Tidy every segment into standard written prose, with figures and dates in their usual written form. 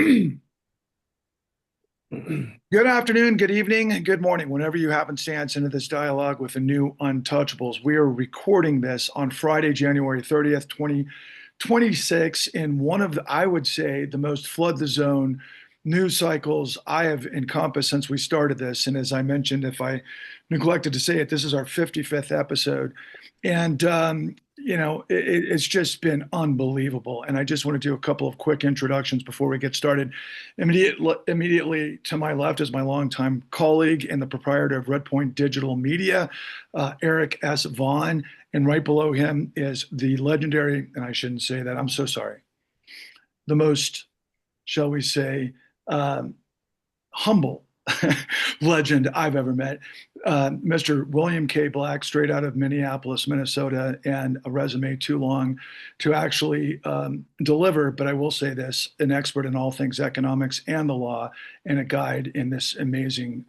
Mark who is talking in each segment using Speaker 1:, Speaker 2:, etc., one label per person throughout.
Speaker 1: Good afternoon, good evening, good morning, whenever you happen to stance into this dialogue with the new Untouchables. We are recording this on Friday, January 30th, 2026, in one of the, I would say, the most flood the zone news cycles I have encompassed since we started this. And as I mentioned, if I neglected to say it, this is our 55th episode. And, it's just been unbelievable. And I just want to do a couple of quick introductions before we get started. Immediately to my left is my longtime colleague and the proprietor of Redpoint Digital Media, Eric S. Vaughn. And right below him is the legendary, and I shouldn't say that, I'm so sorry, the most, shall we say, um, humble legend I've ever met. Mr. William K. Black, straight out of Minneapolis, Minnesota, and a resume too long to actually deliver. But I will say this, an expert in all things economics and the law, and a guide in this amazing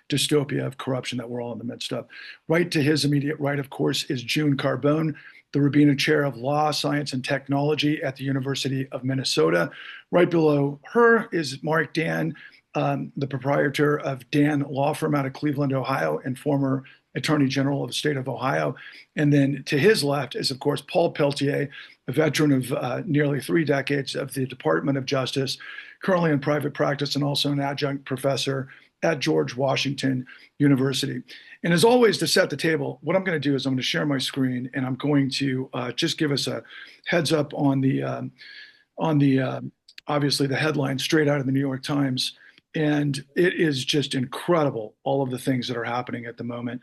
Speaker 1: dystopia of corruption that we're all in the midst of. Right to his immediate right, of course, is June Carbone, the Rubina Chair of Law, Science, and Technology at the University of Minnesota. Right below her is Mark Dan, the proprietor of Dan Law Firm out of Cleveland, Ohio, and former Attorney General of the state of Ohio. And then to his left is, of course, Paul Peltier, a veteran of nearly 3 decades of the Department of Justice, currently in private practice and also an adjunct professor at George Washington University. And as always, to set the table, what I'm going to do is I'm going to share my screen and I'm going to just give us a heads up on the obviously the headline straight out of the New York Times. And it is just incredible, all of the things that are happening at the moment.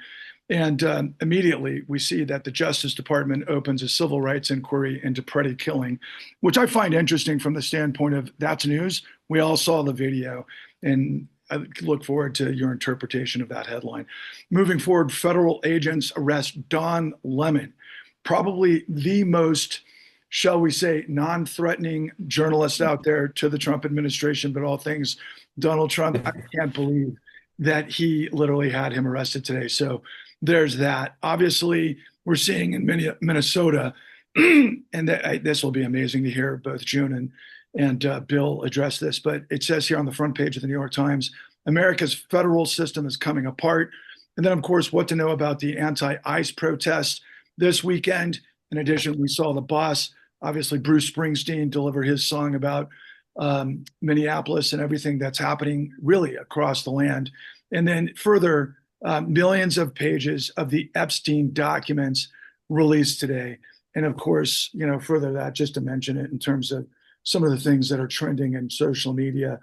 Speaker 1: And immediately we see that the Justice Department opens a civil rights inquiry into Pretti killing, which I find interesting from the standpoint of that's news. We all saw the video, and I look forward to your interpretation of that headline. Moving forward, federal agents arrest Don Lemon, probably the most, shall we say, non-threatening journalist out there to the Trump administration, but all things Donald Trump. I can't believe that he literally had him arrested today. So there's that. Obviously, we're seeing in Minnesota, and this will be amazing to hear both June and Bill address this, but it says here on the front page of the New York Times, America's federal system is coming apart. And then, of course, what to know about the anti-ICE protests this weekend. In addition, we saw the boss, obviously Bruce Springsteen, deliver his song about Minneapolis and everything that's happening really across the land. And then further, millions of pages of the Epstein documents released today. And of course, further that, just to mention it in terms of some of the things that are trending in social media.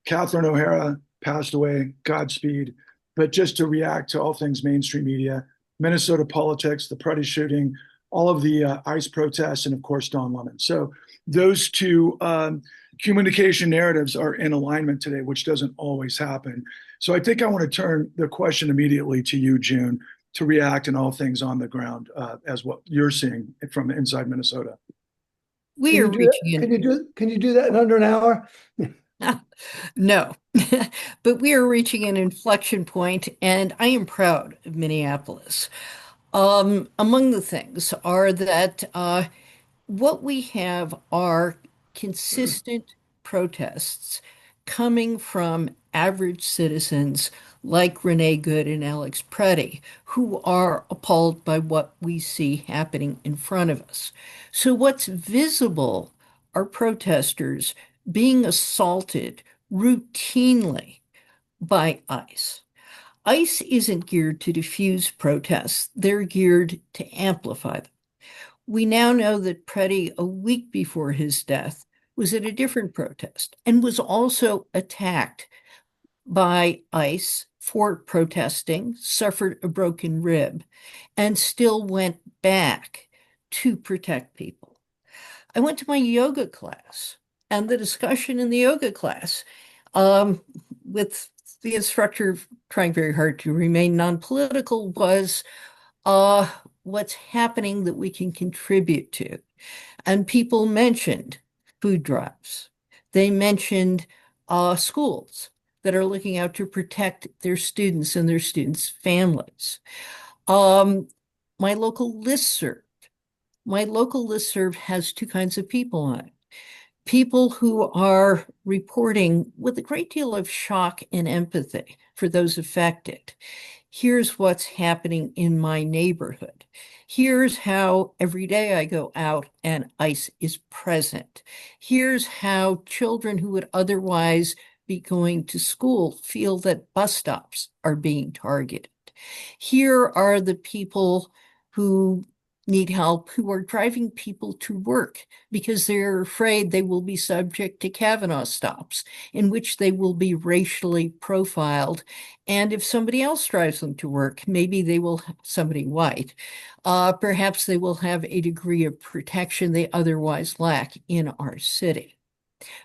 Speaker 1: Catherine O'Hara passed away, Godspeed. But just to react to all things mainstream media, Minnesota politics, the Pretti shooting, all of the ICE protests, and of course, Don Lemon. So those two communication narratives are in alignment today, which doesn't always happen. So I think I want to turn the question immediately to you, June, to react in all things on the ground as what you're seeing from inside Minnesota.
Speaker 2: We are reaching in.
Speaker 3: Can you do that in under an hour?
Speaker 2: No, but we are reaching an inflection point, and I am proud of Minneapolis. Among the things are that what we have are consistent protests coming from average citizens like Renee Good and Alex Pretti, who are appalled by what we see happening in front of us. So, what's visible are protesters being assaulted routinely by ICE. ICE isn't geared to diffuse protests, they're geared to amplify them. We now know that Pretti, a week before his death, was at a different protest and was also attacked by ICE for protesting, suffered a broken rib, and still went back to protect people. I went to my yoga class, and the discussion in the yoga class with the instructor trying very hard to remain non-political was what's happening that we can contribute to. And people mentioned food drives. They mentioned schools that are looking out to protect their students and their students' families. My local listserv. My local listserv has 2 kinds of people on it. People who are reporting with a great deal of shock and empathy for those affected. Here's what's happening in my neighborhood. Here's how every day I go out and ICE is present. Here's how children who would otherwise be going to school feel that bus stops are being targeted. Here are the people who need help, who are driving people to work because they're afraid they will be subject to Kavanaugh stops, in which they will be racially profiled. And if somebody else drives them to work, maybe they will, somebody white, perhaps they will have a degree of protection they otherwise lack in our city.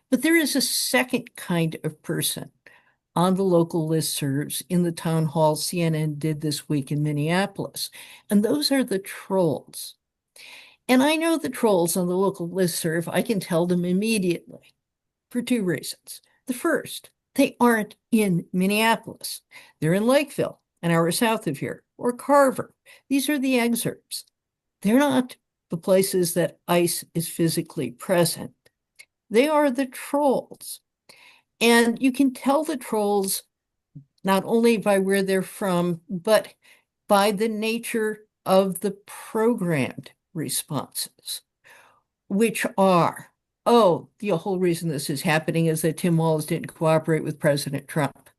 Speaker 2: But there is a second kind of person on the local listservs in the town hall CNN did this week in Minneapolis. And those are the trolls. And I know the trolls on the local listserv, I can tell them immediately for two reasons. The first, they aren't in Minneapolis. They're in Lakeville, an hour south of here, or Carver. These are the exurbs. They're not the places that ICE is physically present. They are the trolls. And you can tell the trolls not only by where they're from, but by the nature of the programmed responses, which are, oh, the whole reason this is happening is that Tim Walz didn't cooperate with President Trump.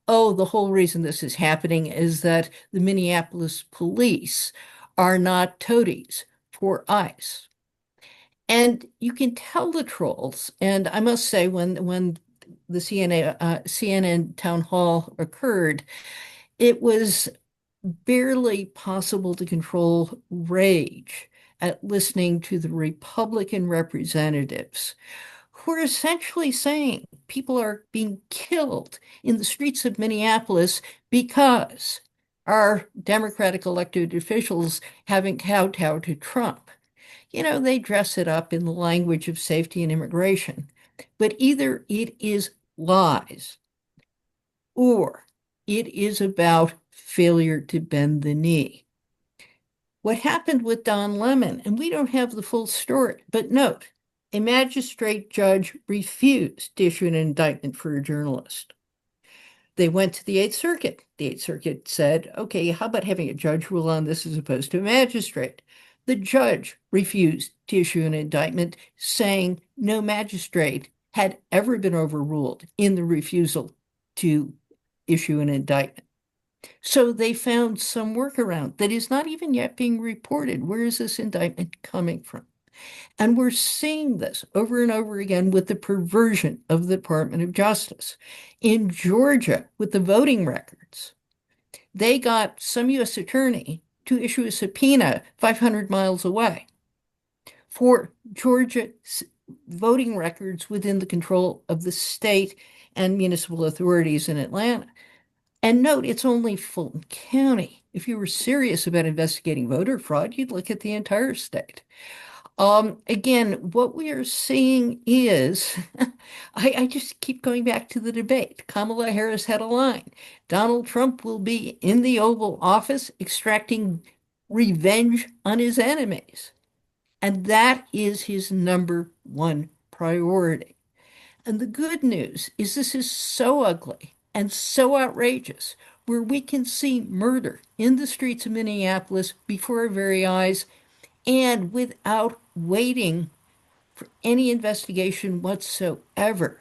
Speaker 2: Oh, the whole reason this is happening is that the Minneapolis police are not toadies for ICE. And you can tell the trolls, and I must say, when the CNN town hall occurred, it was barely possible to control rage at listening to the Republican representatives who are essentially saying people are being killed in the streets of Minneapolis because our Democratic elected officials haven't kowtowed to Trump. They dress it up in the language of safety and immigration, but either it is lies or it is about failure to bend the knee. What happened with Don Lemon, and we don't have the full story, but note, a magistrate judge refused to issue an indictment for a journalist. They went to the Eighth Circuit. The Eighth Circuit said, okay, how about having a judge rule on this as opposed to a magistrate? The judge refused to issue an indictment, saying no magistrate had ever been overruled in the refusal to issue an indictment. So they found some workaround that is not even yet being reported. Where is this indictment coming from? And we're seeing this over and over again with the perversion of the Department of Justice. In Georgia, with the voting records, they got some U.S. attorney to issue a subpoena 500 miles away for Georgia voting records within the control of the state and municipal authorities in Atlanta. And note, it's only Fulton County. If you were serious about investigating voter fraud, you'd look at the entire state. Again, what we are seeing is, I just keep going back to the debate. Kamala Harris had a line. Donald Trump will be in the Oval Office extracting revenge on his enemies. And that is his number one priority. And the good news is this is so ugly and so outrageous, where we can see murder in the streets of Minneapolis before our very eyes and without waiting for any investigation whatsoever.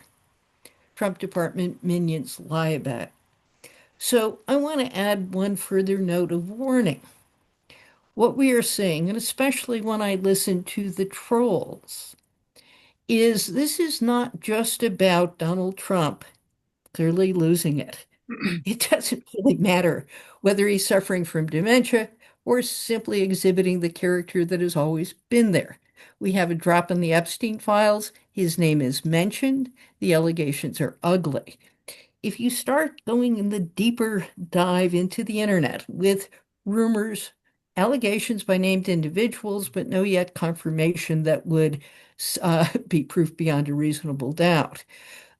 Speaker 2: Trump Department minions lie about it. So I want to add one further note of warning. What we are seeing, and especially when I listen to the trolls, is this is not just about Donald Trump clearly losing it. It doesn't really matter whether he's suffering from dementia or simply exhibiting the character that has always been there. We have a drop in the Epstein files. His name is mentioned. The allegations are ugly. If you start going in the deeper dive into the internet with rumors, allegations by named individuals, but no yet confirmation that would be proof beyond a reasonable doubt,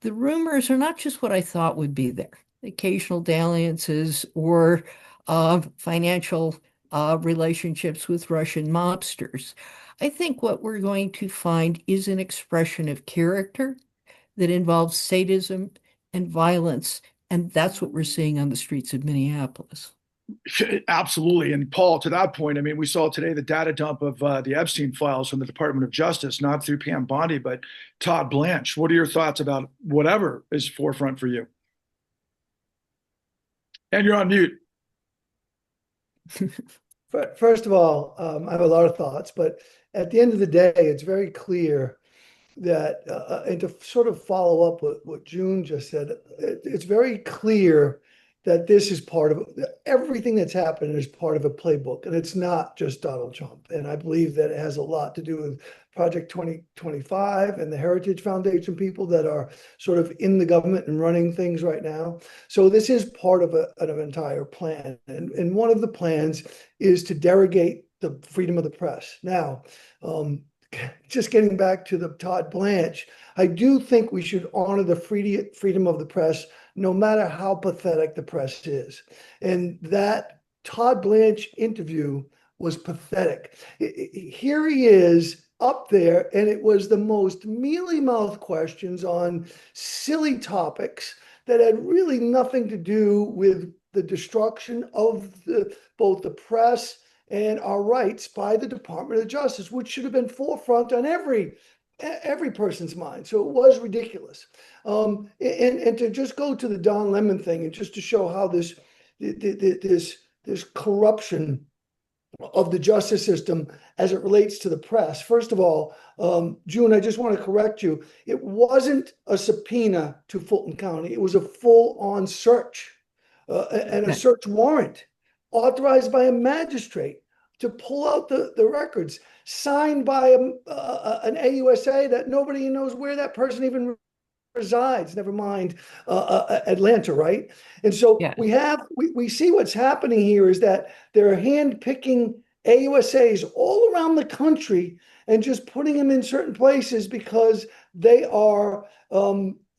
Speaker 2: the rumors are not just what I thought would be there. Occasional dalliances or financial relationships with Russian mobsters. I think what we're going to find is an expression of character that involves sadism and violence, and that's what we're seeing on the streets of Minneapolis.
Speaker 1: Absolutely. And Paul, to that point, I mean, we saw today the data dump of the Epstein files from the Department of Justice, not through Pam Bondi, but Todd Blanche. What are your thoughts about whatever is forefront for you? And you're on mute.
Speaker 3: First of all, I have a lot of thoughts, but at the end of the day, it's very clear that, and to sort of follow up what June just said, it's very clear that this is part of everything that's happened is part of a playbook, and it's not just Donald Trump. And I believe that it has a lot to do with Project 2025 and the Heritage Foundation people that are sort of in the government and running things right now. So this is part of an entire plan. And one of the plans is to derogate the freedom of the press. Now, just getting back to the Todd Blanche, I do think we should honor the freedom of the press, no matter how pathetic the press is. And that Todd Blanche interview was pathetic. Here he is up there, and it was the most mealy-mouthed questions on silly topics that had really nothing to do with the destruction of both the press and our rights by the Department of Justice, which should have been forefront on every person's mind. So it was ridiculous. And to just go to the Don Lemon thing, and just to show how this corruption of the justice system as it relates to the press. First of all, June, I just want to correct you. It wasn't a subpoena to Fulton County. It was a full-on search and a search warrant authorized by a magistrate to pull out the records, signed by an AUSA that nobody knows where that person even resides, never mind Atlanta, right? And so
Speaker 2: Yes.
Speaker 3: we see what's happening here is that they're hand-picking AUSAs all around the country and just putting them in certain places because they are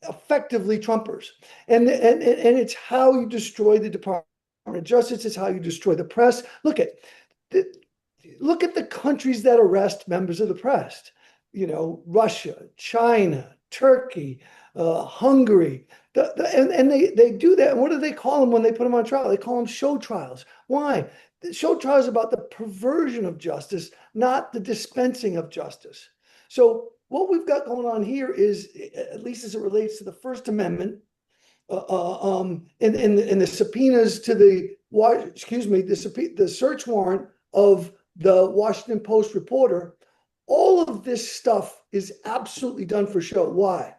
Speaker 3: effectively Trumpers. And it's how you destroy the Department of Justice. It's how you destroy the press. Look at the countries that arrest members of the press. You know, Russia, China, Turkey, Hungary, and they do that. And what do they call them when they put them on trial? They call them show trials. Why? The show trials about the perversion of justice, not the dispensing of justice. So what we've got going on here is, at least as it relates to the First Amendment, and the subpoenas to the search warrant of the Washington Post reporter, all of this stuff is absolutely done for show. Why?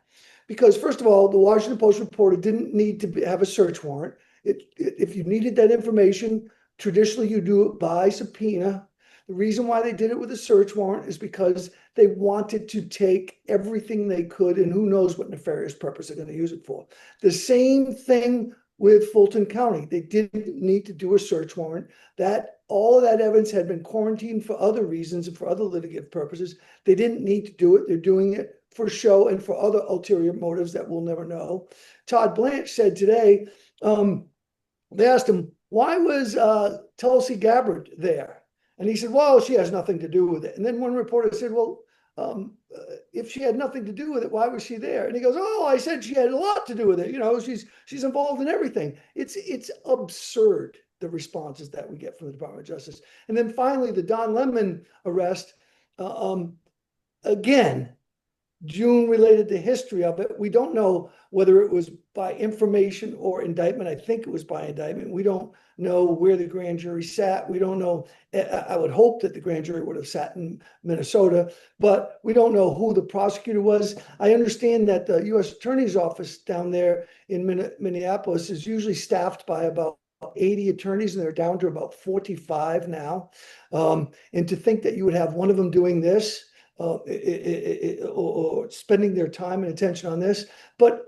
Speaker 3: Because first of all, the Washington Post reporter didn't need to have a search warrant. If you needed that information, traditionally you do it by subpoena. The reason why they did it with a search warrant is because they wanted to take everything they could, and who knows what nefarious purpose they're going to use it for. The same thing with Fulton County. They didn't need to do a search warrant. That all of that evidence had been quarantined for other reasons and for other litigative purposes. They didn't need to do it. They're doing it for show and for other ulterior motives that we'll never know. Todd Blanche said today, they asked him, why was Tulsi Gabbard there? And he said, well, she has nothing to do with it. And then one reporter said, well, if she had nothing to do with it, why was she there? And he goes, oh, I said she had a lot to do with it. You know, she's involved in everything. It's absurd, the responses that we get from the Department of Justice. And then finally, the Don Lemon arrest, again, June related the history of it. We don't know whether it was by information or indictment. I think it was by indictment. We don't know where the grand jury sat. We don't know. I would hope that the grand jury would have sat in Minnesota, but we don't know who the prosecutor was. I understand that the U.S. Attorney's Office down there in Minneapolis is usually staffed by about 80 attorneys, and they're down to about 45 now. And to think that you would have one of them doing this, or spending their time and attention on this, but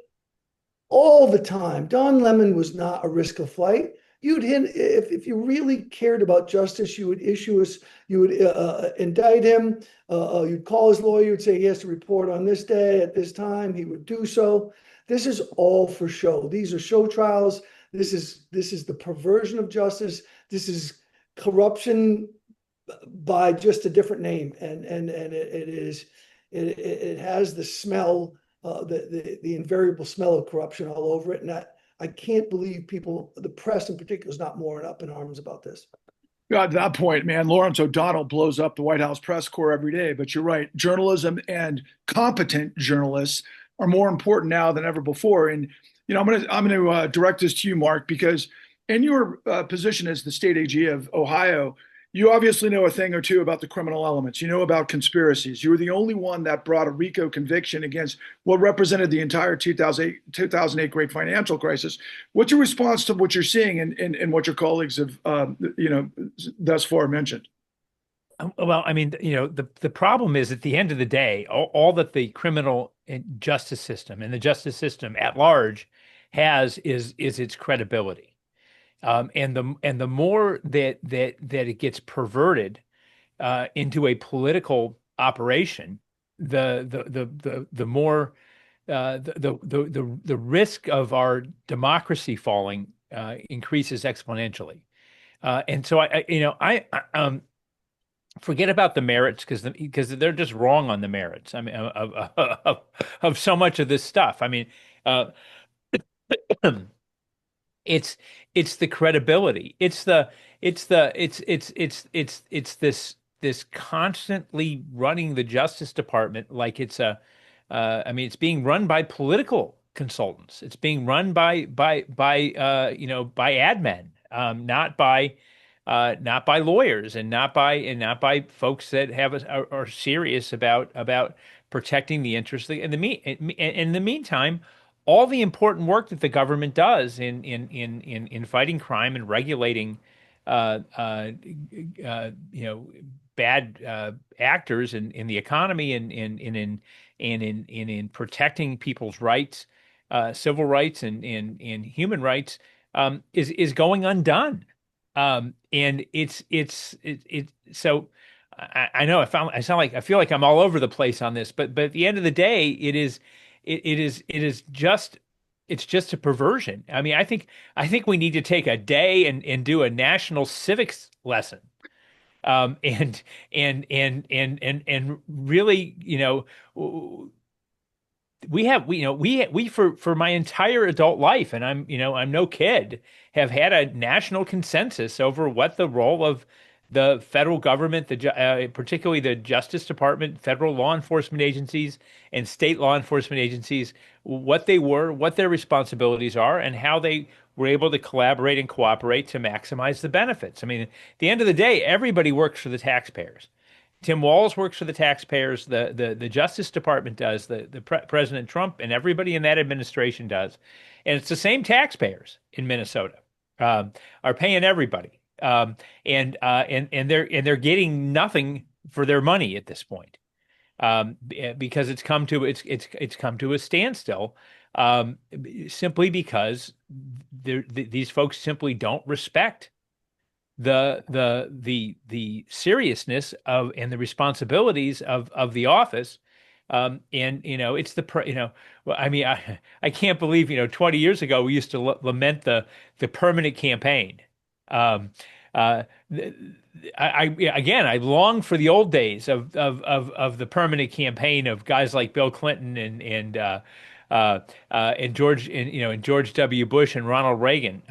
Speaker 3: all the time, Don Lemon was not a risk of flight. You'd hint, if you really cared about justice, you would indict him. You'd call his lawyer, you'd say he has to report on this day at this time. He would do so. This is all for show. These are show trials. This is the perversion of justice. This is corruption by just a different name, and it is it has the smell, the invariable smell of corruption all over it, and I can't believe people, the press in particular, is not more up in arms about this.
Speaker 1: Yeah, at that point, man, Lawrence O'Donnell blows up the White House press corps every day. But you're right, journalism and competent journalists are more important now than ever before. And I'm gonna direct this to you, Mark, because in your position as the state AG of Ohio, you obviously know a thing or two about the criminal elements. You know about conspiracies. You were the only one that brought a RICO conviction against what represented the entire 2008 great financial crisis. What's your response to what you're seeing and what your colleagues have, thus far mentioned?
Speaker 4: Well, I mean, the problem is at the end of the day, all that the criminal justice system and the justice system at large has is its credibility. And the more that it gets perverted into a political operation, the more the risk of our democracy falling increases exponentially. And so I forget about the merits because they're just wrong on the merits. I mean, of so much of this stuff. I mean, uh, it's the credibility. It's this constantly running the Justice Department like it's I mean, it's being run by political consultants. It's being run by ad men, not by lawyers, and not by folks that are serious about protecting the interests. In the meantime, all the important work that the government does in fighting crime and regulating uh, uh, bad actors in the economy and in protecting people's rights, civil rights and human rights, is going undone. And so I know I feel like I'm all over the place on this, but at the end of the day, it is just it's just a perversion. I mean, I think we need to take a day and do a national civics lesson. And really, we for my entire adult life, and I'm no kid, have had a national consensus over what the role of the federal government, particularly the Justice Department, federal law enforcement agencies, and state law enforcement agencies, what they were, what their responsibilities are, and how they were able to collaborate and cooperate to maximize the benefits. I mean, at the end of the day, everybody works for the taxpayers. Tim Walz works for the taxpayers. The Justice Department does. President Trump and everybody in that administration does, and it's the same taxpayers in Minnesota are paying everybody, and they're getting nothing for their money at this point, because it's come to a standstill, simply because these folks simply don't respect the seriousness of and the responsibilities of the office. And it's well, I mean, I can't believe 20 years ago we used to lament the permanent campaign. um uh I long for the old days of the permanent campaign of guys like Bill Clinton and George W. Bush and Ronald Reagan,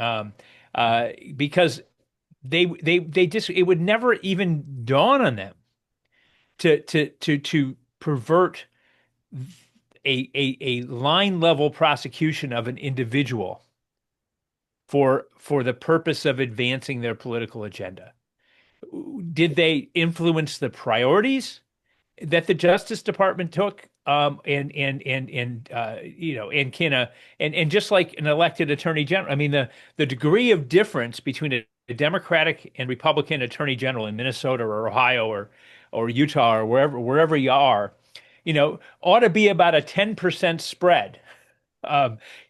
Speaker 4: because they just it would never even dawn on them to pervert a line level prosecution of an individual for the purpose of advancing their political agenda. Did they influence the priorities that the Justice Department took? And just like an elected attorney general, I mean, the degree of difference between a Democratic and Republican attorney general in Minnesota or Ohio or Utah or wherever you are, ought to be about a 10% spread.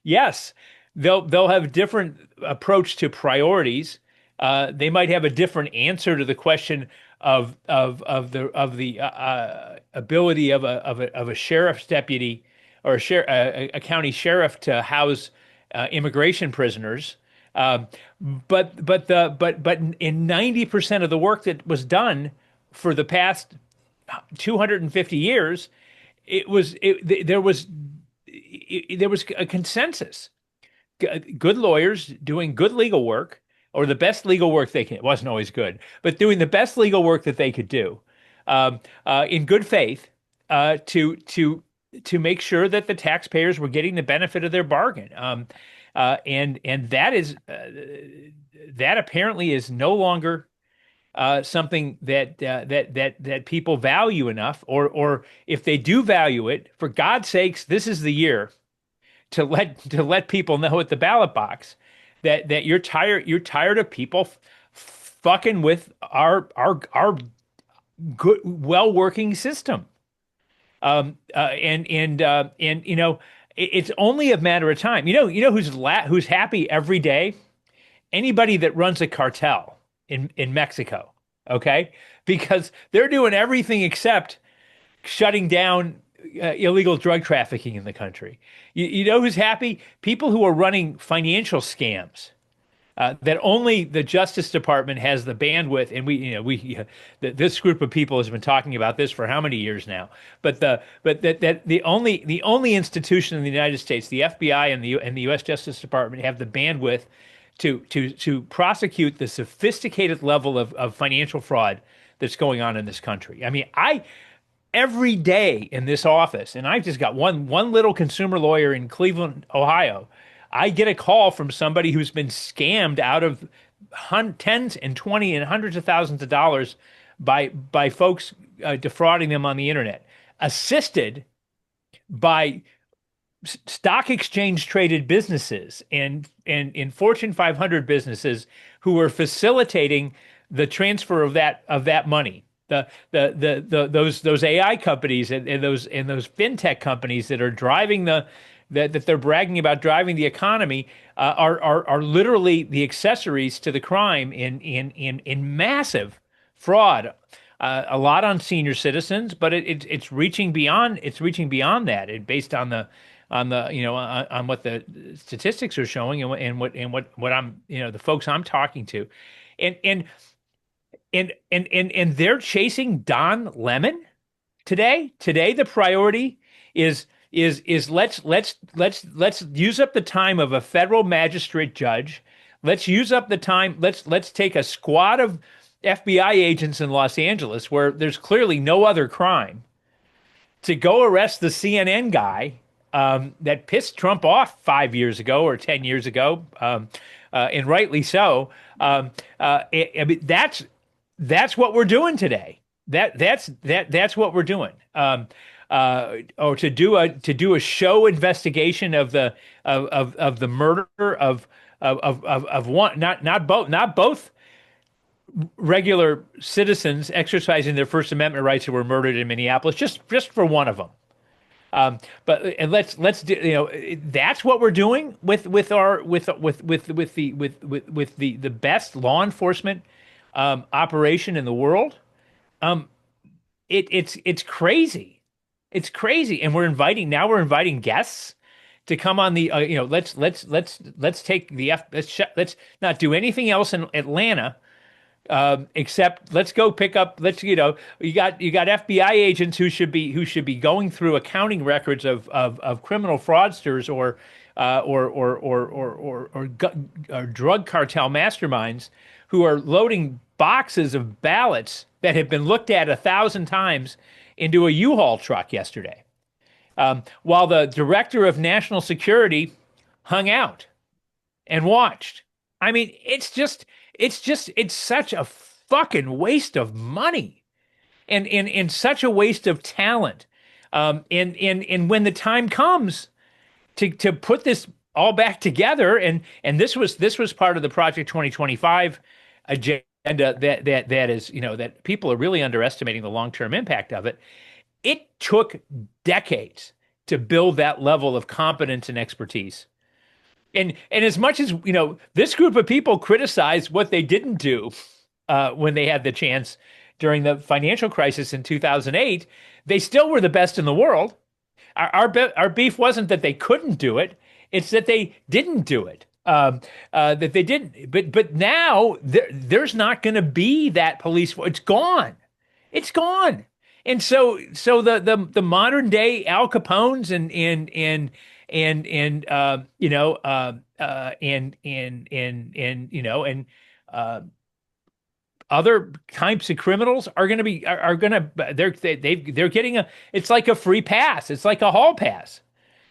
Speaker 4: Yes, they'll have a different approach to priorities. They might have a different answer to the question of the ability of a sheriff's deputy or a county sheriff to house immigration prisoners, Um, but in 90% of the work that was done for the past 250 years, there was a consensus. Good lawyers doing good legal work, or the best legal work they can. It wasn't always good, but doing the best legal work that they could do, in good faith, to make sure that the taxpayers were getting the benefit of their bargain. And that apparently is no longer something that people value enough, or if they do value it, for God's sakes, this is the year to let people know at the ballot box that you're tired of people fucking with our good, well working system. And it's only a matter of time. Who's happy every day? Anybody that runs a cartel in Mexico, okay? Because they're doing everything except shutting down illegal drug trafficking in the country. You know who's happy? People who are running financial scams that only the Justice Department has the bandwidth, and this group of people has been talking about this for how many years now? But the only institution in the United States, the FBI and the U.S. Justice Department, have the bandwidth to prosecute the sophisticated level of financial fraud that's going on in this country. I mean, every day in this office, and I've just got one little consumer lawyer in Cleveland, Ohio, I get a call from somebody who's been scammed out of tens and 20 and hundreds of thousands of dollars by folks defrauding them on the internet, assisted by stock exchange traded businesses and in Fortune 500 businesses who are facilitating the transfer of that money. Those AI companies and those fintech companies that are driving that they're bragging about driving the economy are literally the accessories to the crime in massive fraud. A lot on senior citizens, but it's reaching beyond that. Based on what the statistics are showing and what I'm the folks I'm talking to, and they're chasing Don Lemon today. Today the priority is let's use up the time of a federal magistrate judge. Let's use up the time. Let's take a squad of FBI agents in Los Angeles, where there's clearly no other crime, to go arrest the CNN guy that pissed Trump off 5 years ago or 10 years ago, and rightly so. I mean, that's what we're doing today. That's what we're doing. Or to do a show investigation of the murder of one, not both regular citizens exercising their First Amendment rights who were murdered in Minneapolis, just for one of them. Let's do, that's what we're doing with the best law enforcement operation in the world. It's crazy. It's crazy, and we're inviting guests to come on the let's take the let's not do anything else in Atlanta, except let's go pick up, you got FBI agents who should be going through accounting records of criminal fraudsters or drug cartel masterminds who are loading boxes of ballots that have been looked at 1,000 times into a U-Haul truck yesterday, while the director of national security hung out and watched. I mean, it's such a fucking waste of money, and such a waste of talent. And when the time comes to put this all back together, and this was part of the Project 2025 agenda that is, that people are really underestimating the long-term impact of it. It took decades to build that level of competence and expertise. And as much as, this group of people criticized what they didn't do when they had the chance during the financial crisis in 2008, they still were the best in the world. Our beef wasn't that they couldn't do it. It's that they didn't do it. that they didn't. But now there's not going to be that police force. It's gone. It's gone. And so the modern day Al Capones and uh, other types of criminals are going to be are going to they're getting a, it's like a free pass. It's like a hall pass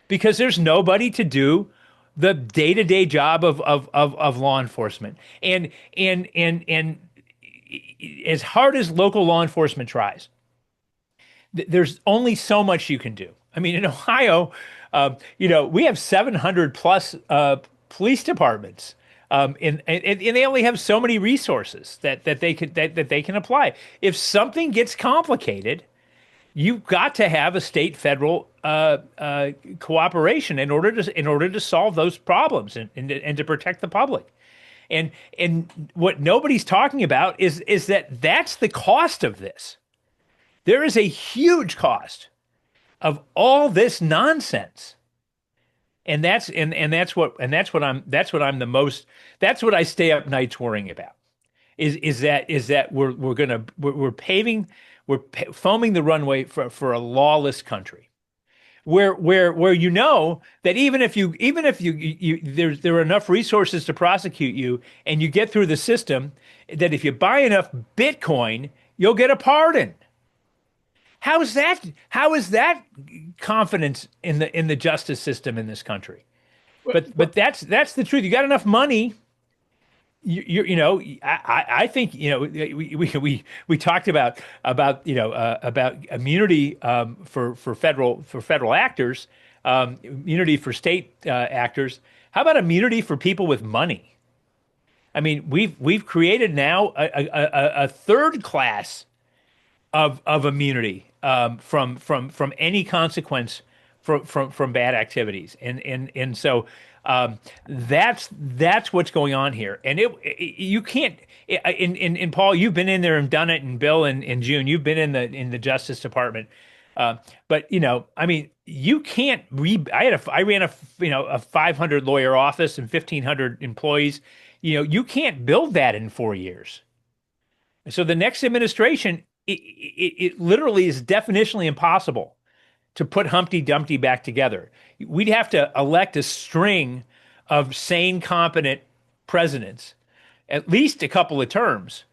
Speaker 4: because there's nobody to do the day-to-day job of law enforcement. And as hard as local law enforcement tries, there's only so much you can do. I mean, in Ohio, we have 700 plus police departments, and they only have so many resources that they can apply. If something gets complicated, you've got to have a state federal cooperation in order to solve those problems and to protect the public. And what nobody's talking about is that that's the cost of this. There is a huge cost of all this nonsense. And that's what I'm the most, that's what I stay up nights worrying about is that we're foaming the runway for a lawless country where you know that even if you there are enough resources to prosecute you and you get through the system, that if you buy enough Bitcoin, you'll get a pardon. How is that confidence in the justice system in this country? But that's the truth. You got enough money. I think we talked about immunity for federal actors, immunity for state actors. How about immunity for people with money? I mean, we've created now a third class of immunity from any consequence from bad activities, and so that's what's going on here. And you can't. And Paul, you've been in there and done it, and Bill and June, you've been in the Justice Department. But I mean, you can't I ran a 500 lawyer office and 1,500 employees. You can't build that in 4 years. So the next administration, it literally is definitionally impossible to put Humpty Dumpty back together. We'd have to elect a string of sane, competent presidents, at least a couple of terms,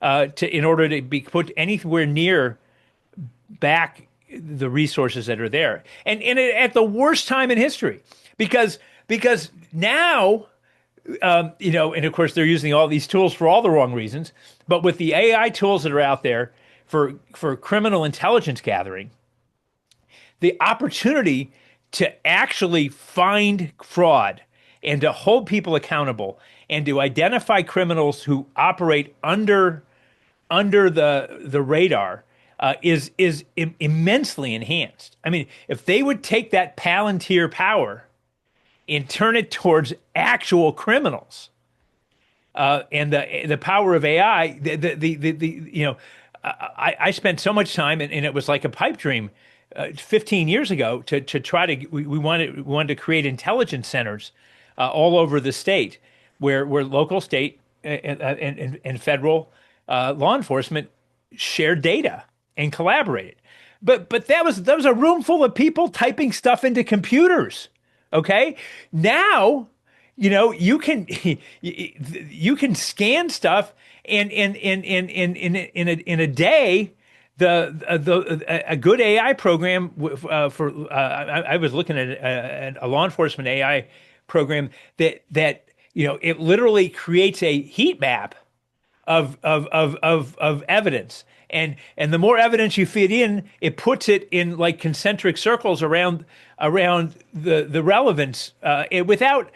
Speaker 4: in order to be put anywhere near back the resources that are there, and at the worst time in history, because now. And of course they're using all these tools for all the wrong reasons. But with the AI tools that are out there for criminal intelligence gathering, the opportunity to actually find fraud and to hold people accountable and to identify criminals who operate under the radar is immensely enhanced. I mean, if they would take that Palantir power and turn it towards actual criminals, and the power of AI. I spent so much time, and it was like a pipe dream, 15 years ago to try to. We wanted to create intelligence centers all over the state, where local, state, and federal law enforcement shared data and collaborated. But that was a room full of people typing stuff into computers. Okay, now you can scan stuff and in a day. A good AI program I was looking at a law enforcement AI program that it literally creates a heat map of evidence. And the more evidence you feed in, it puts it in like concentric circles around the relevance, without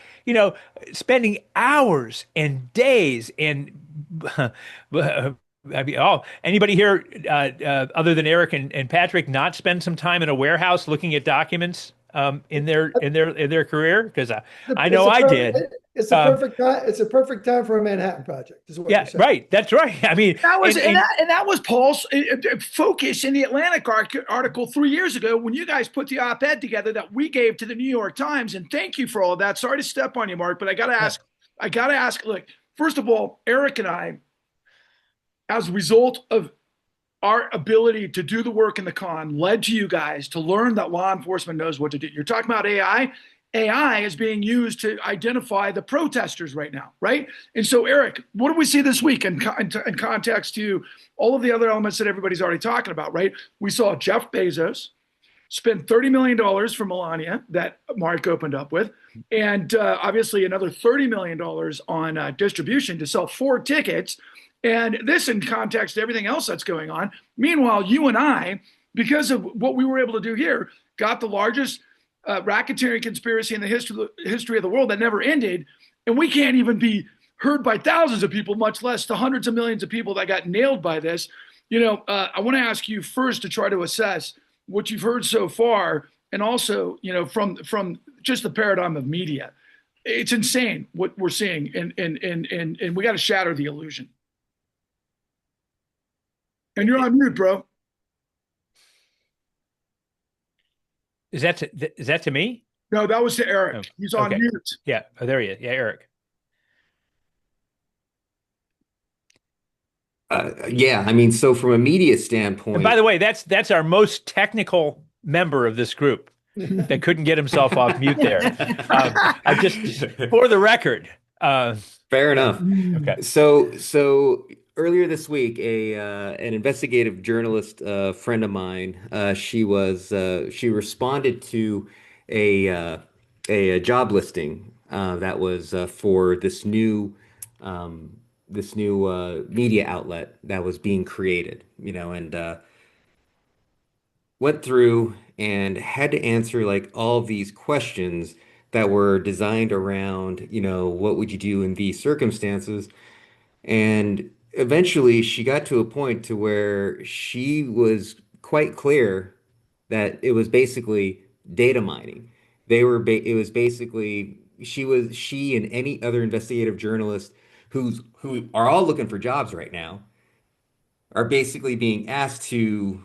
Speaker 4: spending hours and days and anybody here other than Eric and Patrick not spend some time in a warehouse looking at documents in their career? Because I know I did.
Speaker 3: It's the
Speaker 4: Um,
Speaker 3: perfect time. It's a perfect time for a Manhattan Project, is what you're
Speaker 4: yeah,
Speaker 3: saying.
Speaker 4: right. That's right. I mean,
Speaker 1: That was
Speaker 4: and
Speaker 1: and that was Paul's focus in the Atlantic article 3 years ago when you guys put the op-ed together that we gave to the New York Times. And thank you for all of that. Sorry to step on you, Mark, but
Speaker 4: no,
Speaker 1: I got to ask. Look, first of all, Eric and I, as a result of our ability to do the work in the con, led to you guys to learn that law enforcement knows what to do. You're talking about AI. AI is being used to identify the protesters right now, right? And so, Eric, what do we see this week in context to all of the other elements that everybody's already talking about, right? We saw Jeff Bezos spend $30 million for Melania that Mark opened up with, and obviously another $30 million on distribution to sell 4 tickets. And this in context to everything else that's going on. Meanwhile, you and I, because of what we were able to do here, got the largest racketeering conspiracy in the history of the world that never ended. And we can't even be heard by thousands of people, much less the hundreds of millions of people that got nailed by this. I want to ask you first to try to assess what you've heard so far, and also, from just the paradigm of media. It's insane what we're seeing, and we got to shatter the illusion. And you're on mute, bro.
Speaker 4: is that to me?
Speaker 1: No, that was to
Speaker 4: Oh,
Speaker 1: Eric. He's on
Speaker 4: okay.
Speaker 1: mute.
Speaker 4: Yeah. Oh, there he is. Yeah, Eric.
Speaker 5: Yeah, I mean, so from a media
Speaker 4: And by
Speaker 5: standpoint,
Speaker 4: the way, that's our most technical member of this group that couldn't get himself off mute there. I just for the record.
Speaker 5: fair enough.
Speaker 4: Okay.
Speaker 5: So earlier this week, a an investigative journalist friend of mine, she responded to a uh, a job listing that was for this new media outlet that was being created, and went through and had to answer like all of these questions that were designed around, what would you do in these circumstances? And eventually she got to a point to where she was quite clear that it was basically data mining. It was basically she and any other investigative journalist who are all looking for jobs right now are basically being asked to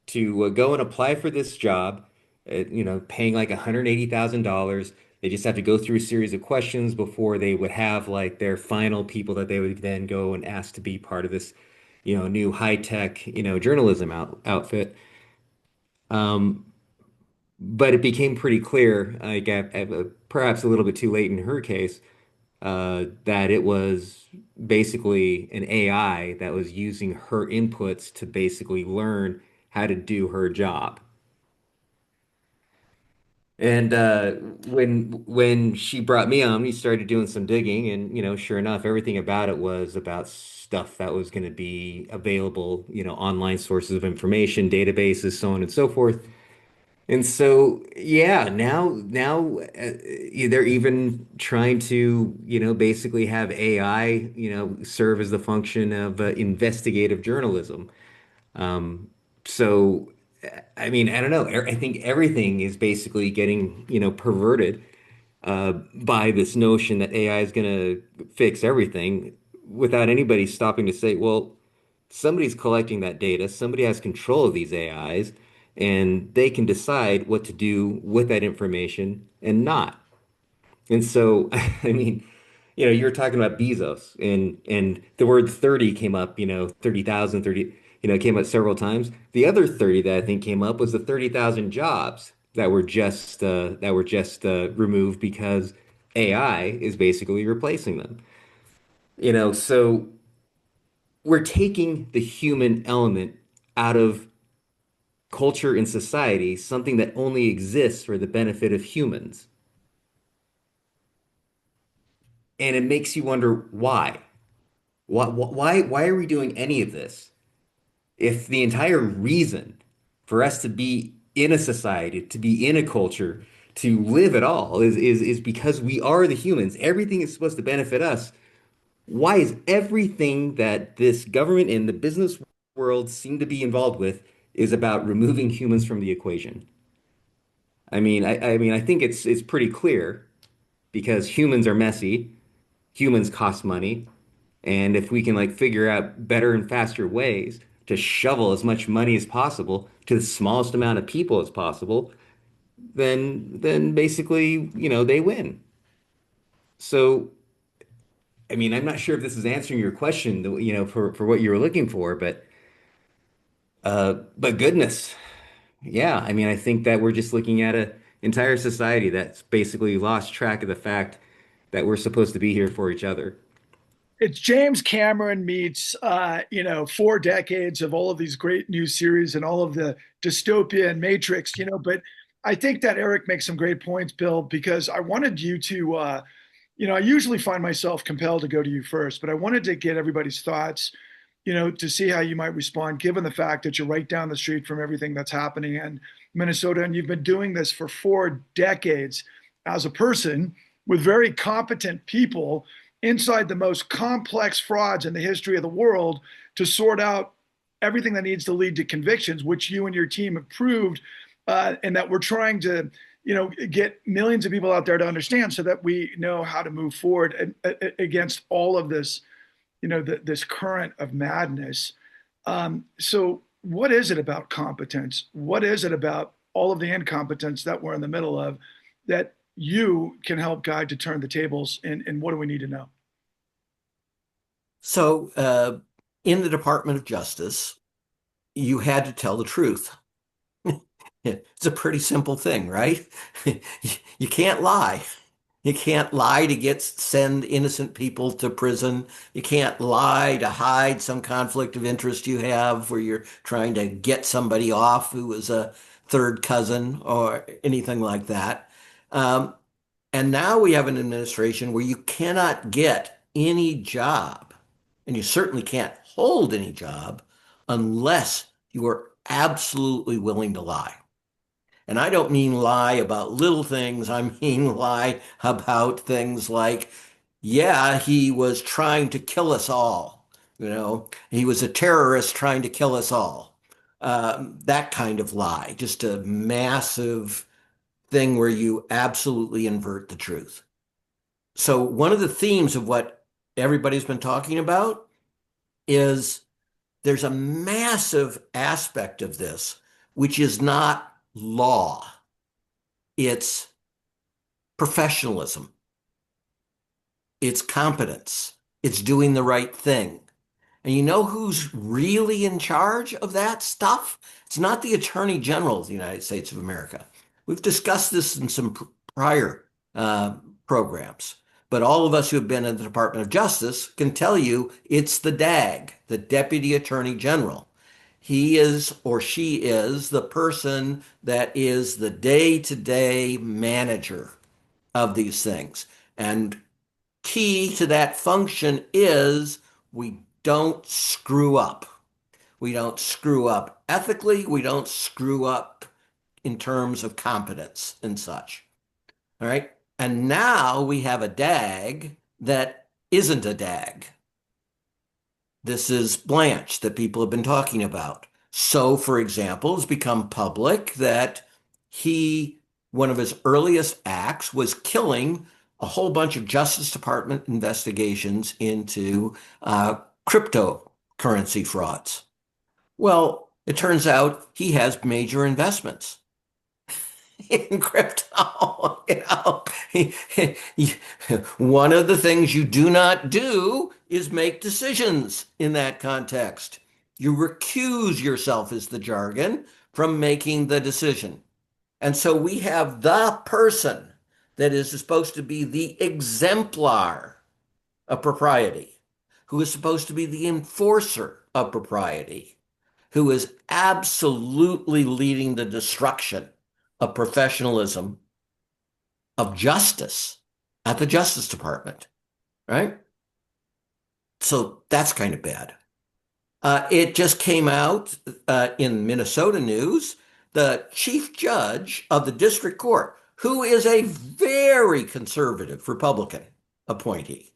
Speaker 5: go and apply for this job, paying like $180,000. They just have to go through a series of questions before they would have like their final people that they would then go and ask to be part of this, new high tech, journalism outfit. Um, but it became pretty clear, like perhaps a little bit too late in her case, that it was basically an AI that was using her inputs to basically learn how to do her job. And when she brought me on, we started doing some digging, and sure enough, everything about it was about stuff that was going to be available, online sources of information, databases, so on and so forth. And so, yeah, now they're even trying to, basically have AI, serve as the function of investigative journalism. Um, so, I mean, I don't know. I think everything is basically getting, perverted by this notion that AI is going to fix everything without anybody stopping to say, well, somebody's collecting that data, somebody has control of these AIs, and they can decide what to do with that information and not. And so, I mean, you were talking about Bezos and the word 30 came up, 30,000, 30, came up several times. The other 30 that I think came up was the 30,000 jobs that were just removed because AI is basically replacing them. So we're taking the human element out of culture and society, something that only exists for the benefit of humans. And it makes you wonder why. Why are we doing any of this? If the entire reason for us to be in a society, to be in a culture, to live at all is because we are the humans. Everything is supposed to benefit us. Why is everything that this government and the business world seem to be involved with is about removing humans from the equation? I mean, I think it's pretty clear because humans are messy, humans cost money, and if we can like figure out better and faster ways to shovel as much money as possible to the smallest amount of people as possible, then basically, they win. So, I mean, I'm not sure if this is answering your question, for what you were looking for, but goodness, yeah. I mean, I think that we're just looking at a entire society that's basically lost track of the fact that we're supposed to be here for each other.
Speaker 1: It's James Cameron meets 4 decades of all of these great new series and all of the dystopia and Matrix. But I think that Eric makes some great points, Bill, because I wanted you to I usually find myself compelled to go to you first, but I wanted to get everybody's thoughts, to see how you might respond, given the fact that you're right down the street from everything that's happening in Minnesota, and you've been doing this for 4 decades as a person with very competent people inside the most complex frauds in the history of the world to sort out everything that needs to lead to convictions, which you and your team have proved, and that we're trying to get millions of people out there to understand so that we know how to move forward against all of this, this current of madness. So what is it about competence? What is it about all of the incompetence that we're in the middle of that you can help guide to turn the tables? And what do we need to know?
Speaker 6: So, in the Department of Justice, you had to tell the truth. It's a pretty simple thing, right? You can't lie. You can't lie to send innocent people to prison. You can't lie to hide some conflict of interest you have where you're trying to get somebody off who is a third cousin or anything like that. Um, and now we have an administration where you cannot get any job, and you certainly can't hold any job unless you are absolutely willing to lie. And I don't mean lie about little things. I mean lie about things like, yeah, he was trying to kill us all. He was a terrorist trying to kill us all. That kind of lie, just a massive thing where you absolutely invert the truth. So one of the themes of what everybody's been talking about is there's a massive aspect of this, which is not law. It's professionalism. It's competence. It's doing the right thing. And you know who's really in charge of that stuff? It's not the Attorney General of the United States of America. We've discussed this in some prior programs, but all of us who have been in the Department of Justice can tell you it's the DAG, the Deputy Attorney General. He is or she is the person that is the day-to-day manager of these things. And key to that function is we don't screw up. We don't screw up ethically. We don't screw up in terms of competence and such. All right. And now we have a DAG that isn't a DAG. This is Blanche that people have been talking about. So, for example, it's become public that one of his earliest acts was killing a whole bunch of Justice Department investigations into cryptocurrency frauds. Well, it turns out he has major investments in crypto. One of the things you do not do is make decisions in that context. You recuse yourself, is the jargon, from making the decision. And so we have the person that is supposed to be the exemplar of propriety, who is supposed to be the enforcer of propriety, who is absolutely leading the destruction of professionalism, of justice at the Justice Department, right? So that's kind of bad. It just came out in Minnesota news, the chief judge of the district court, who is a very conservative Republican appointee,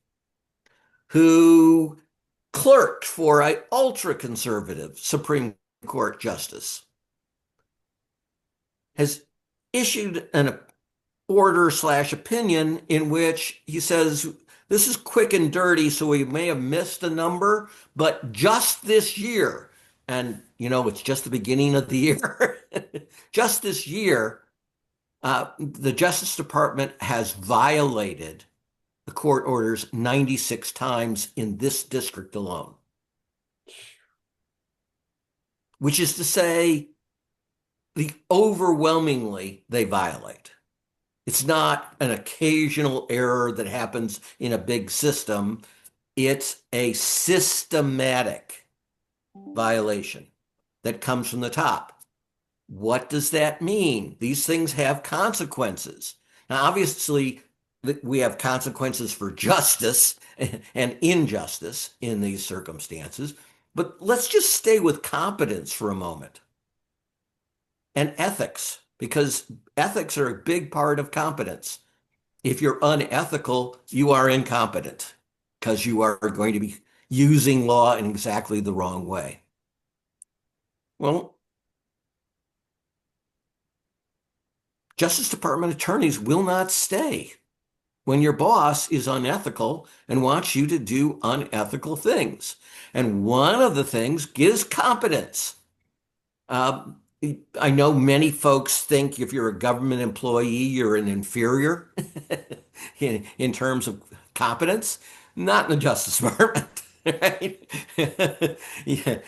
Speaker 6: who clerked for an ultra-conservative Supreme Court justice, has issued order slash opinion in which he says, this is quick and dirty, so we may have missed a number, but just this year, and it's just the beginning of the year, just this year, the Justice Department has violated the court orders 96 times in this district alone, which is to say, overwhelmingly they violate. It's not an occasional error that happens in a big system. It's a systematic violation that comes from the top. What does that mean? These things have consequences. Now, obviously, we have consequences for justice and injustice in these circumstances, but let's just stay with competence for a moment and ethics, because ethics are a big part of competence. If you're unethical, you are incompetent because you are going to be using law in exactly the wrong way. Well, Justice Department attorneys will not stay when your boss is unethical and wants you to do unethical things. And one of the things is competence. I know many folks think if you're a government employee, you're an inferior in terms of competence. Not in the Justice Department. Right? Yeah.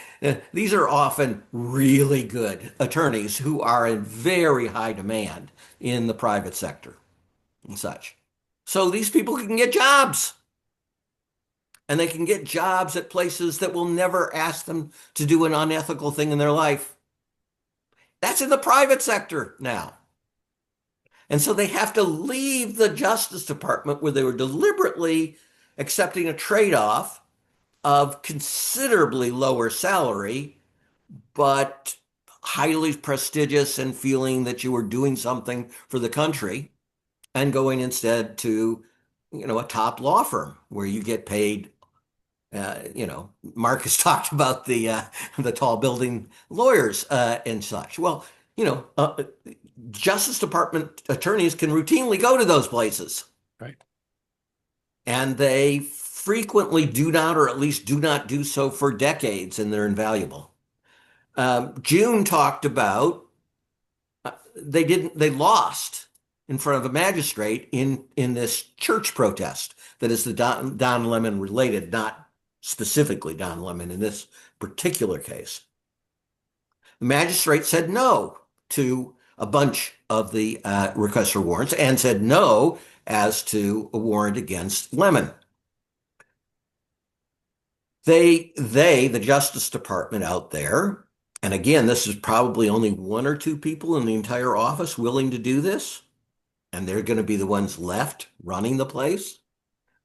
Speaker 6: These are often really good attorneys who are in very high demand in the private sector and such. So these people can get jobs. And they can get jobs at places that will never ask them to do an unethical thing in their life. That's in the private sector now. And so they have to leave the Justice Department where they were deliberately accepting a trade-off of considerably lower salary, but highly prestigious and feeling that you were doing something for the country, and going instead to, a top law firm where you get paid. Mark has talked about the tall building lawyers and such. Well, Justice Department attorneys can routinely go to those places.
Speaker 1: Right.
Speaker 6: And they frequently do not, or at least do not do so for decades, and they're invaluable. June talked about they lost in front of a magistrate in this church protest that is the Don Lemon related, not specifically Don Lemon in this particular case. The magistrate said no to a bunch of the requests for warrants and said no as to a warrant against Lemon. The Justice Department out there, and again, this is probably only one or two people in the entire office willing to do this, and they're going to be the ones left running the place.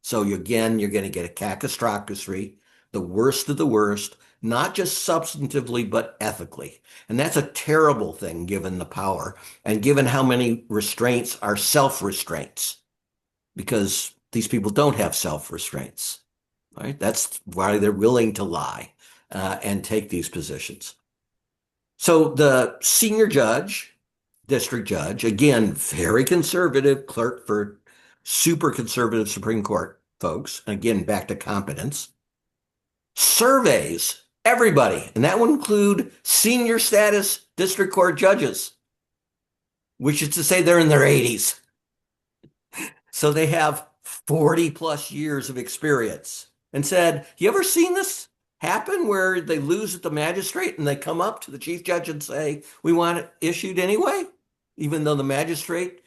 Speaker 6: So again, you're going to get a cacostocracy, the worst of the worst, not just substantively, but ethically. And that's a terrible thing given the power and given how many restraints are self-restraints, because these people don't have self-restraints, right? That's why they're willing to lie and take these positions. So the senior judge, district judge, again, very conservative clerk for super conservative Supreme Court folks, again, back to competence, surveys everybody, and that would include senior status district court judges, which is to say they're in their 80s. So they have 40 plus years of experience, and said, you ever seen this happen where they lose at the magistrate and they come up to the chief judge and say, we want it issued anyway, even though the magistrate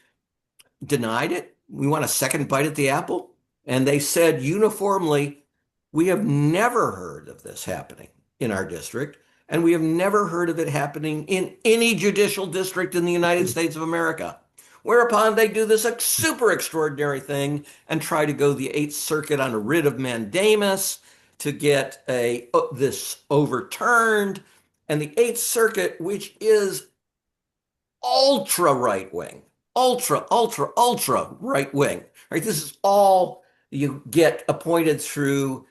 Speaker 6: denied it? We want a second bite at the apple. And they said uniformly, we have never heard of this happening in our district, and we have never heard of it happening in any judicial district in the United States of America. Whereupon they do this super extraordinary thing and try to go the Eighth Circuit on a writ of mandamus to get this overturned. And the Eighth Circuit, which is ultra right wing, ultra right wing, right? This is all you get appointed through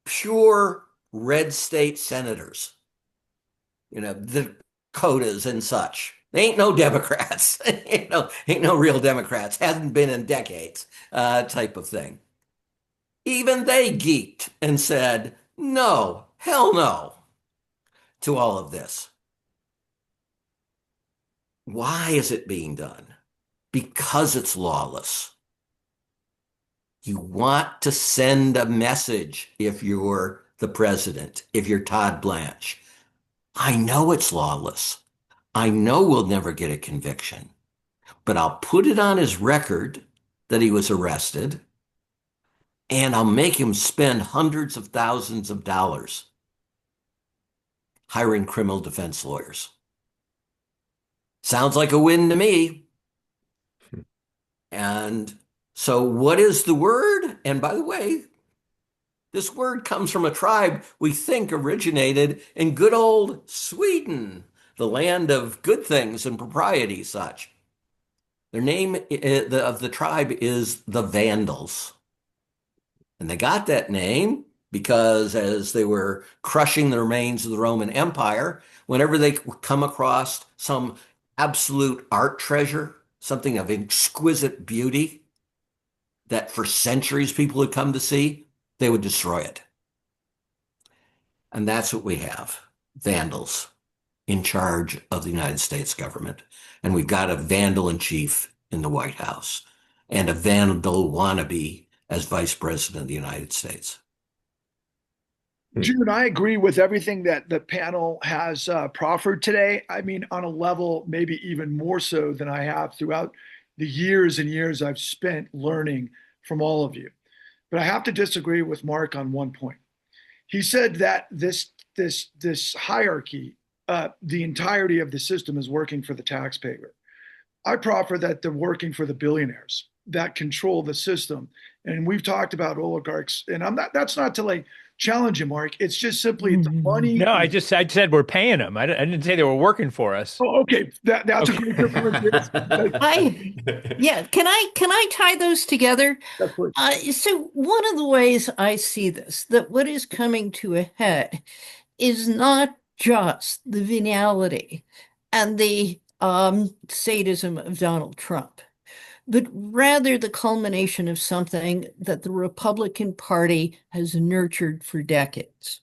Speaker 6: pure red state senators, the Dakotas and such. They ain't no Democrats. Ain't no real Democrats. Hasn't been in decades, type of thing. Even they geeked and said, no, hell no to all of this. Why is it being done? Because it's lawless. You want to send a message if you're the president, if you're Todd Blanche. I know it's lawless. I know we'll never get a conviction, but I'll put it on his record that he was arrested, and I'll make him spend hundreds of thousands of dollars hiring criminal defense lawyers. Sounds like a win to me. And so what is the word? And by the way, this word comes from a tribe we think originated in good old Sweden, the land of good things and propriety such. Their name of the tribe is the Vandals. And they got that name because as they were crushing the remains of the Roman Empire, whenever they come across some absolute art treasure, something of exquisite beauty that for centuries people had come to see, they would destroy it. And that's what we have, vandals in charge of the United States government. And we've got a vandal in chief in the White House and a vandal wannabe as vice president of the United States.
Speaker 1: June, I agree with everything that the panel has proffered today. I mean, on a level maybe even more so than I have throughout the years and years I've spent learning from all of you. But I have to disagree with Mark on one point. He said that this hierarchy, the entirety of the system is working for the taxpayer. I proffer that they're working for the billionaires that control the system. And we've talked about oligarchs, and that's not to like challenge you, Mark. It's just simply the money.
Speaker 4: No, I said we're paying them. I didn't say they were working for us.
Speaker 1: Oh, okay. That's
Speaker 4: Okay.
Speaker 1: a great difference.
Speaker 2: Can I tie those together? So one of the ways I see this, that what is coming to a head is not just the venality and the sadism of Donald Trump, but rather the culmination of something that the Republican Party has nurtured for decades.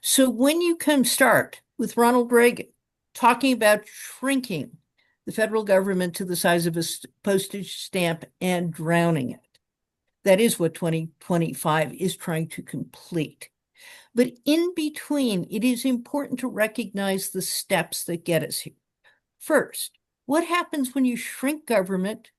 Speaker 2: So when you start with Ronald Reagan talking about shrinking the federal government to the size of a postage stamp and drowning it, that is what 2025 is trying to complete. But in between, it is important to recognize the steps that get us here. First, what happens when you shrink government,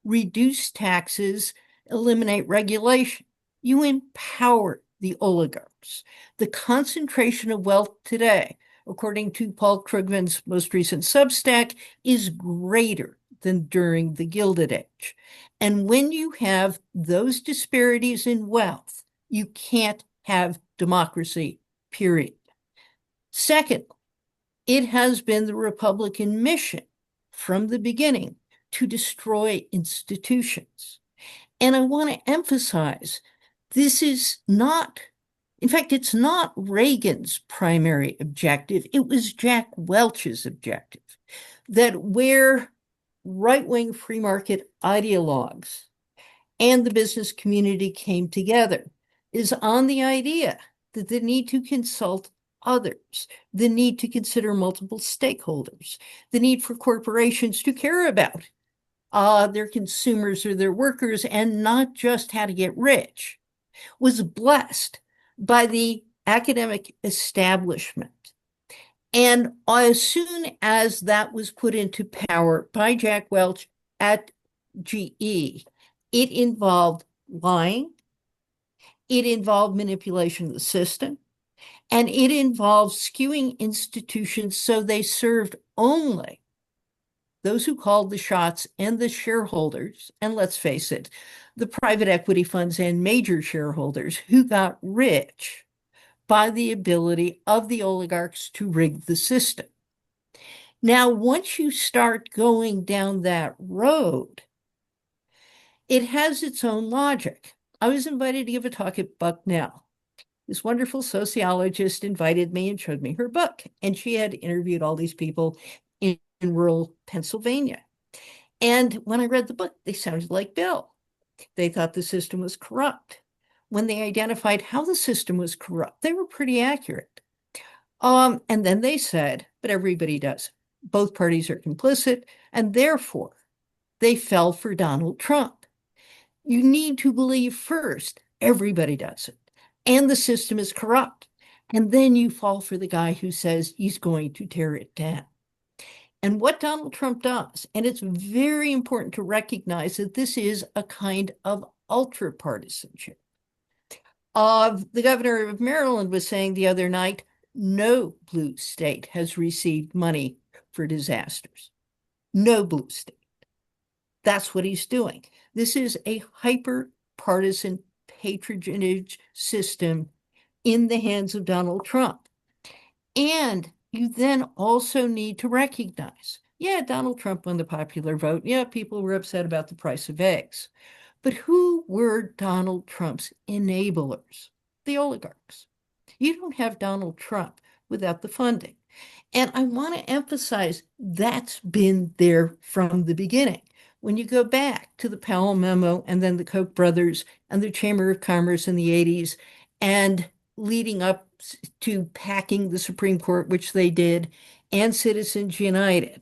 Speaker 2: reduce taxes, eliminate regulation? You empower the oligarchs. The concentration of wealth today, according to Paul Krugman's most recent Substack, is greater than during the Gilded Age. And when you have those disparities in wealth, you can't have democracy, period. Second, it has been the Republican mission from the beginning to destroy institutions. And I want to emphasize, this is not, in fact, it's not Reagan's primary objective. It was Jack Welch's objective, that where right-wing free market ideologues and the business community came together is on the idea that the need to consult others, the need to consider multiple stakeholders, the need for corporations to care about their consumers or their workers and not just how to get rich, was blessed by the academic establishment. And as soon as that was put into power by Jack Welch at GE, it involved lying, it involved manipulation of the system, and it involved skewing institutions so they served only those who called the shots and the shareholders, and let's face it, the private equity funds and major shareholders who got rich by the ability of the oligarchs to rig the system. Now, once you start going down that road, it has its own logic. I was invited to give a talk at Bucknell. This wonderful sociologist invited me and showed me her book, and she had interviewed all these people in in rural Pennsylvania. And when I read the book, they sounded like Bill. They thought the system was corrupt. When they identified how the system was corrupt, they were pretty accurate. And then they said, but everybody does it. Both parties are complicit, and therefore they fell for Donald Trump. You need to believe first, everybody does it, and the system is corrupt. And then you fall for the guy who says he's going to tear it down. And what Donald Trump does, and it's very important to recognize that this is a kind of ultra partisanship. The governor of Maryland was saying the other night, no blue state has received money for disasters. No blue state. That's what he's doing. This is a hyper partisan patronage system in the hands of Donald Trump. And you then also need to recognize, yeah, Donald Trump won the popular vote. Yeah, people were upset about the price of eggs. But who were Donald Trump's enablers? The oligarchs. You don't have Donald Trump without the funding. And I want to emphasize that's been there from the beginning. When you go back to the Powell memo and then the Koch brothers and the Chamber of Commerce in the 80s and leading up to packing the Supreme Court, which they did, and Citizens United,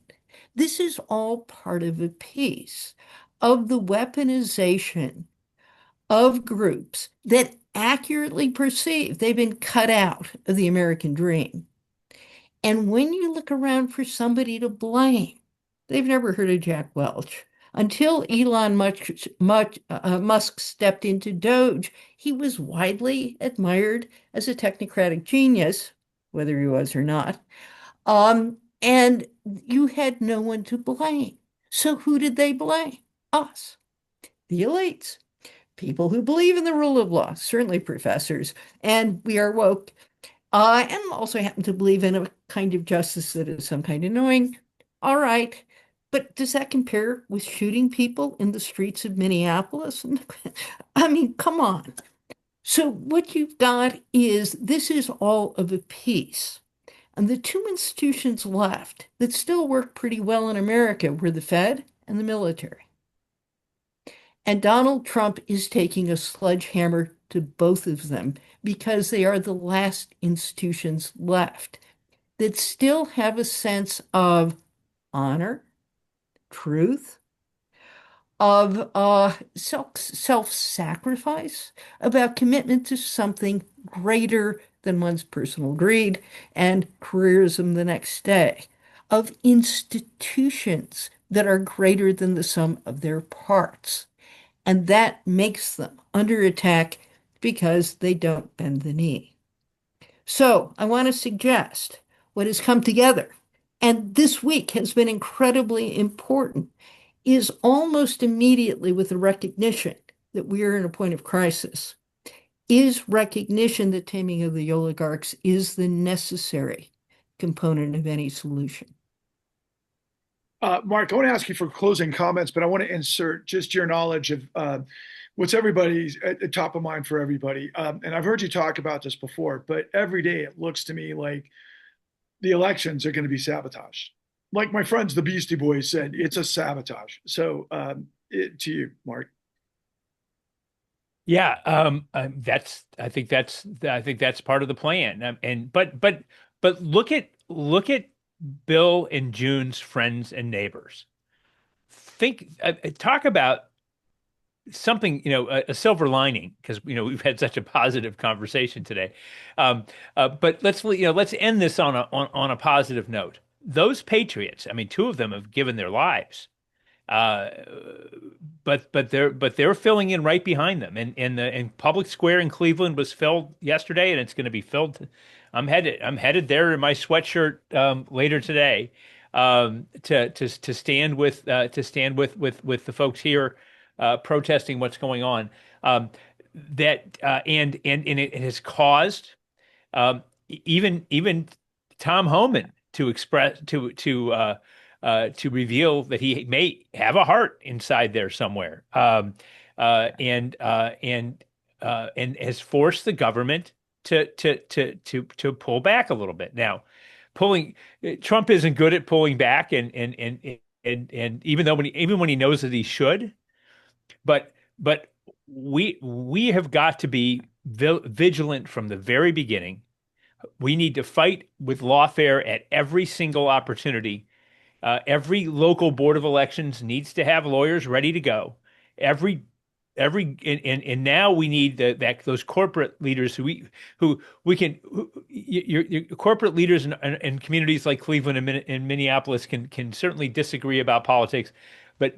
Speaker 2: this is all part of a piece of the weaponization of groups that accurately perceive they've been cut out of the American dream. And when you look around for somebody to blame, they've never heard of Jack Welch. Until Elon Musk stepped into Doge, he was widely admired as a technocratic genius, whether he was or not. And you had no one to blame. So who did they blame? Us, the elites, people who believe in the rule of law, certainly professors, and we are woke, and also happen to believe in a kind of justice that is some kind of annoying. All right. But does that compare with shooting people in the streets of Minneapolis? I mean, come on. So what you've got is this is all of a piece. And the two institutions left that still work pretty well in America were the Fed and the military. And Donald Trump is taking a sledgehammer to both of them because they are the last institutions left that still have a sense of honor, truth, of self-sacrifice, about commitment to something greater than one's personal greed and careerism the next day, of institutions that are greater than the sum of their parts. And that makes them under attack because they don't bend the knee. So I want to suggest what has come together, and this week has been incredibly important, is almost immediately with the recognition that we are in a point of crisis, is recognition that taming of the oligarchs is the necessary component of any solution.
Speaker 1: Mark, I want to ask you for closing comments, but I want to insert just your knowledge of what's everybody's at the top of mind for everybody. And I've heard you talk about this before, but every day it looks to me like the elections are going to be sabotaged. Like my friends, the Beastie Boys said, it's a sabotage. So to you, Mark.
Speaker 4: Yeah, I think that's part of the plan. But look at Bill and June's friends and neighbors. Talk about something, a silver lining, because we've had such a positive conversation today. But let's end this on a positive note. Those patriots, I mean, two of them have given their lives. But they're filling in right behind them, and Public Square in Cleveland was filled yesterday, and it's going to be filled. I'm headed there in my sweatshirt later today to stand with the folks here protesting what's going on. And it has caused even Tom Homan to express to reveal that he may have a heart inside there somewhere, and has forced the government to pull back a little bit. Now, pulling. Trump isn't good at pulling back, and even when he knows that he should, but we have got to be vigilant from the very beginning. We need to fight with lawfare at every single opportunity. Every local board of elections needs to have lawyers ready to go. Every and now we need those corporate leaders who we can your corporate leaders in communities like Cleveland and Minneapolis can certainly disagree about politics, but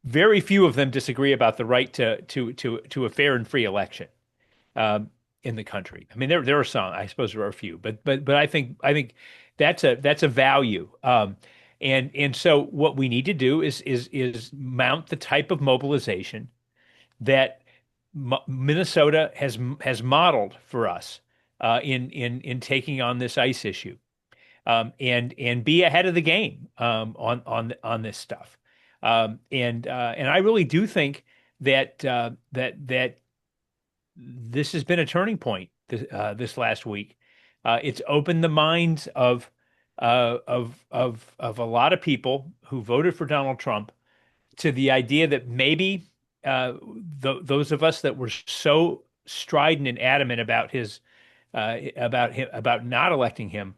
Speaker 4: very few of them disagree about the right to a fair and free election in the country. I mean, there are some, I suppose there are a few, but I think that's a value. And so what we need to do is mount the type of mobilization that Minnesota has modeled for us in taking on this ICE issue, and be ahead of the game on this stuff. And I really do think that that this has been a turning point this last week. It's opened the minds of a lot of people who voted for Donald Trump to the idea that maybe those of us that were so strident and adamant about about not electing him,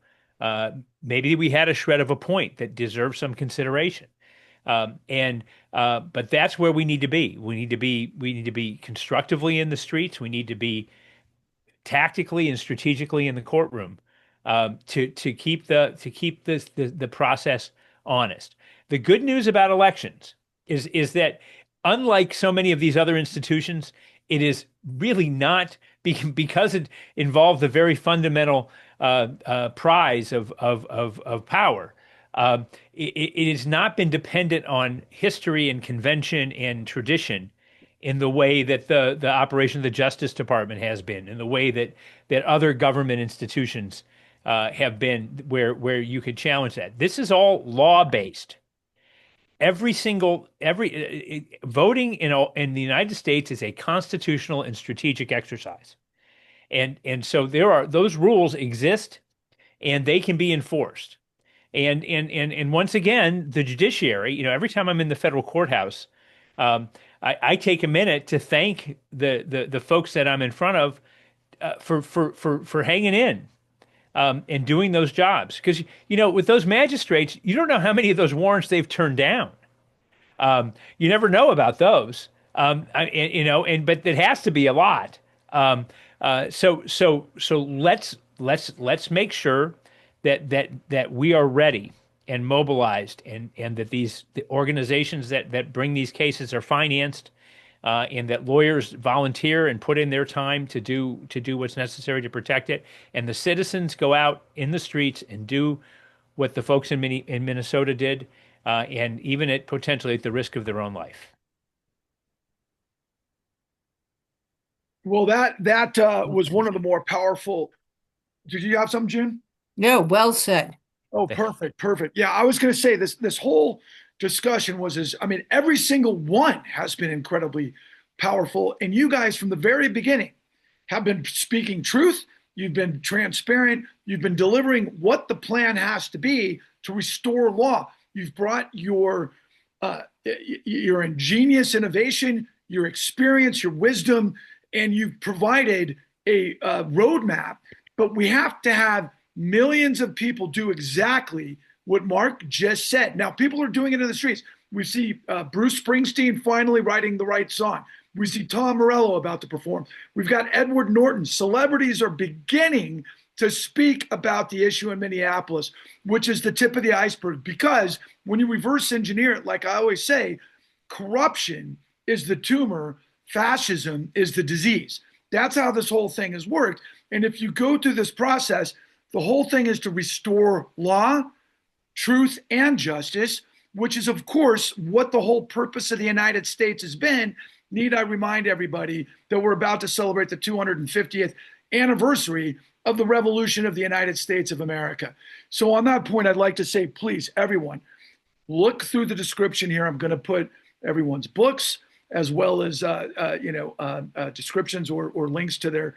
Speaker 4: maybe we had a shred of a point that deserved some consideration. But that's where we need to be. We need to be constructively in the streets. We need to be tactically and strategically in the courtroom, to keep the process honest. The good news about elections is that, unlike so many of these other institutions, it is really not because it involved the very fundamental prize of power. It has not been dependent on history and convention and tradition in the way that the operation of the Justice Department has been, in the way that other government institutions have been, where you could challenge that. This is all law-based. Voting in the United States is a constitutional and strategic exercise, and so those rules exist, and they can be enforced. And once again, the judiciary. Every time I'm in the federal courthouse, I take a minute to thank the folks that I'm in front of for hanging in. And doing those jobs, because with those magistrates, you don't know how many of those warrants they've turned down. You never know about those, but it has to be a lot. So let's make sure that we are ready and mobilized, and that the organizations that bring these cases are financed. And that lawyers volunteer and put in their time to do what's necessary to protect it, and the citizens go out in the streets and do what the folks in Minnesota did, and even potentially at the risk of their own life.
Speaker 1: Well, that was one of the more powerful. Did you have something, June?
Speaker 2: No, well said.
Speaker 1: Oh, perfect. Yeah, I was going to say this whole discussion every single one has been incredibly powerful. And you guys from the very beginning have been speaking truth. You've been transparent. You've been delivering what the plan has to be to restore law. You've brought your ingenious innovation, your experience, your wisdom, and you've provided a roadmap. But we have to have millions of people do exactly what Mark just said. Now, people are doing it in the streets. We see Bruce Springsteen finally writing the right song. We see Tom Morello about to perform. We've got Edward Norton. Celebrities are beginning to speak about the issue in Minneapolis, which is the tip of the iceberg. Because when you reverse engineer it, like I always say, corruption is the tumor, fascism is the disease. That's how this whole thing has worked. And if you go through this process, the whole thing is to restore law, truth, and justice, which is, of course, what the whole purpose of the United States has been. Need I remind everybody that we're about to celebrate the 250th anniversary of the revolution of the United States of America. So on that point, I'd like to say, please, everyone, look through the description here. I'm going to put everyone's books as well as descriptions or links to their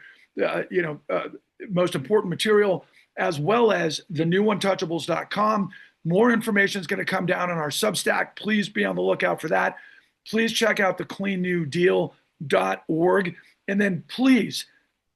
Speaker 1: most important material as well as thenewuntouchables.com. More information is going to come down on our Substack. Please be on the lookout for that. Please check out the cleannewdeal.org. And then please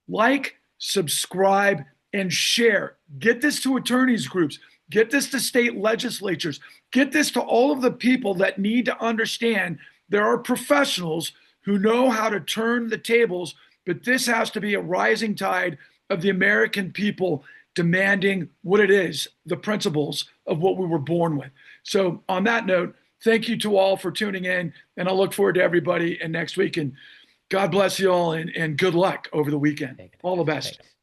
Speaker 1: like, subscribe, and share. Get this to attorneys groups. Get this to state legislatures. Get this to all of the people that need to understand there are professionals who know how to turn the tables, but this has to be a rising tide of the American people demanding what it is, the principles of what we were born with. So on that note, thank you to all for tuning in, and I'll look forward to everybody and next week. And God bless you all, and good luck over the weekend. All the best.
Speaker 4: Thanks.